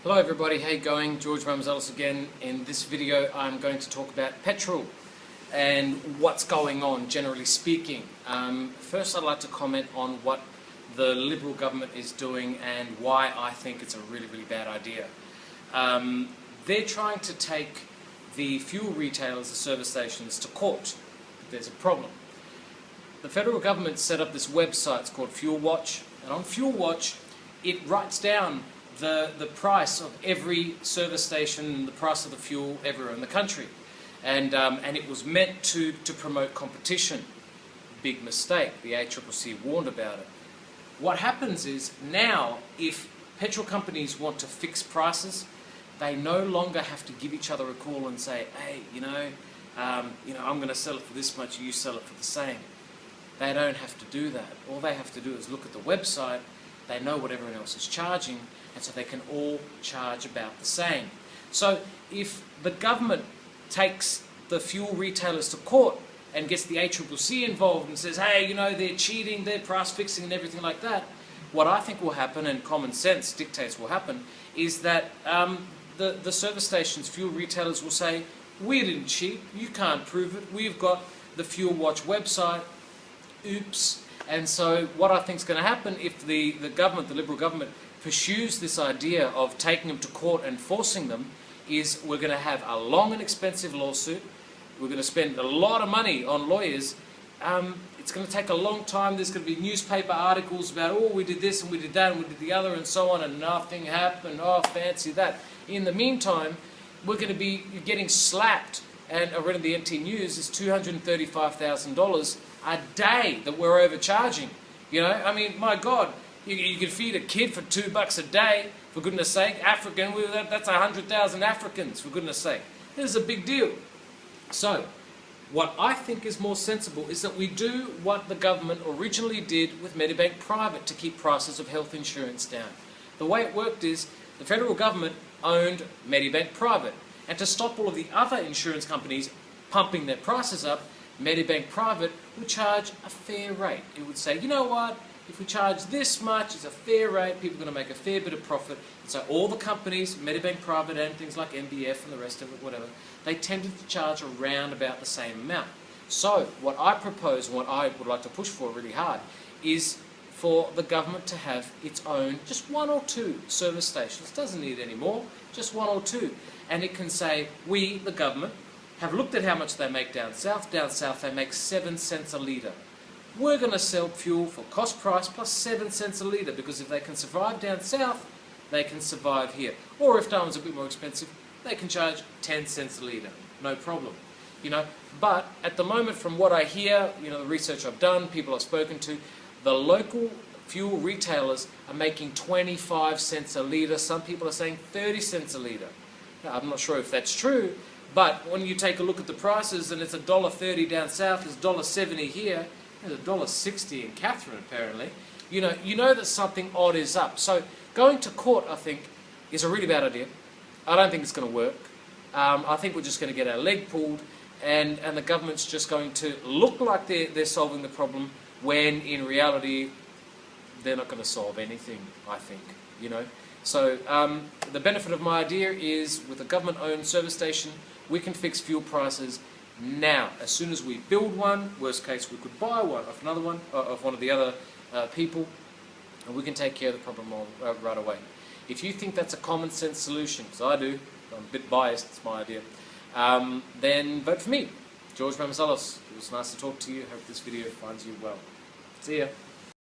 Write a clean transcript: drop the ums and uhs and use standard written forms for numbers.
Hello everybody, how you going? George Mamouzellos again. In this video I'm going to talk about petrol and what's going on generally speaking. First I'd like to comment on what the Liberal government is doing and why I think it's a really bad idea. They're trying to take the fuel retailers, the service stations, to court. There's a problem. The federal government set up this website, it's called Fuel Watch, and on Fuel Watch it writes down the price of every service station, the price of the fuel everywhere in the country. And it was meant to promote competition. Big mistake. The ACCC warned about it. What happens is now if petrol companies want to fix prices, they no longer have to give each other a call and say, hey, I'm going to sell it for this much, you sell it for the same. They don't have to do that. All they have to do is look at the website, they know what everyone else is charging, and so they can all charge about the same. So if the government takes the fuel retailers to court and gets the ACCC involved and says, hey, they're cheating, they're price fixing and everything like that, what I think will happen, and common sense dictates will happen, is that the service stations, fuel retailers will say, we didn't cheat, you can't prove it, we've got the Fuel Watch website, oops. And so what I think is going to happen if the government, the Liberal government, pursues this idea of taking them to court and forcing them, is we're going to have a long and expensive lawsuit. We're going to spend a lot of money on lawyers. It's going to take a long time. There's going to be newspaper articles about, oh, we did this and we did that and we did the other and so on, and nothing happened. Oh, fancy that. In the meantime, we're going to be getting slapped. And I read in the NT News is $235,000 a day that we're overcharging. My God, you could feed a kid for $2 a day, for goodness sake. African, that's 100,000 Africans, for goodness sake. This is a big deal. So, what I think is more sensible is that we do what the government originally did with Medibank Private to keep prices of health insurance down. The way it worked is the federal government owned Medibank Private. And to stop all of the other insurance companies pumping their prices up, Medibank Private would charge a fair rate. It would say, you know what, if we charge this much, it's a fair rate, people are going to make a fair bit of profit. And so all the companies, Medibank Private and things like MBF and the rest of it, whatever, they tended to charge around about the same amount. So what I propose, and what I would like to push for really hard, is for the government to have its own, just one or two service stations. It doesn't need any more, just one or two. And it can say, we, the government, have looked at how much they make down south. Down south they make 7 cents a litre. We're going to sell fuel for cost price plus 7 cents a litre, because if they can survive down south, they can survive here. Or if that one's a bit more expensive, they can charge 10 cents a litre. No problem. But at the moment, from what I hear, the research I've done, people I've spoken to, the local fuel retailers are making 25 cents a litre. Some people are saying 30 cents a litre. Now, I'm not sure if that's true, but when you take a look at the prices, and it's $1.30 down south, it's $1.70 here, there's $1.60 in Catherine apparently, you know that something odd is up. So going to court, I think, is a really bad idea. I don't think it's going to work. I think we're just going to get our leg pulled, and the government's just going to look like they're solving the problem, when in reality they're not going to solve anything, I think, So the benefit of my idea is, with a government-owned service station, we can fix fuel prices now. As soon as we build one, worst case we could buy one of another one, of one of the other people, and we can take care of the problem right away. If you think that's a common sense solution, because I do, I'm a bit biased, it's my idea, then vote for me, George Mamouzellos. It was nice to talk to you. Hope this video finds you well. See ya.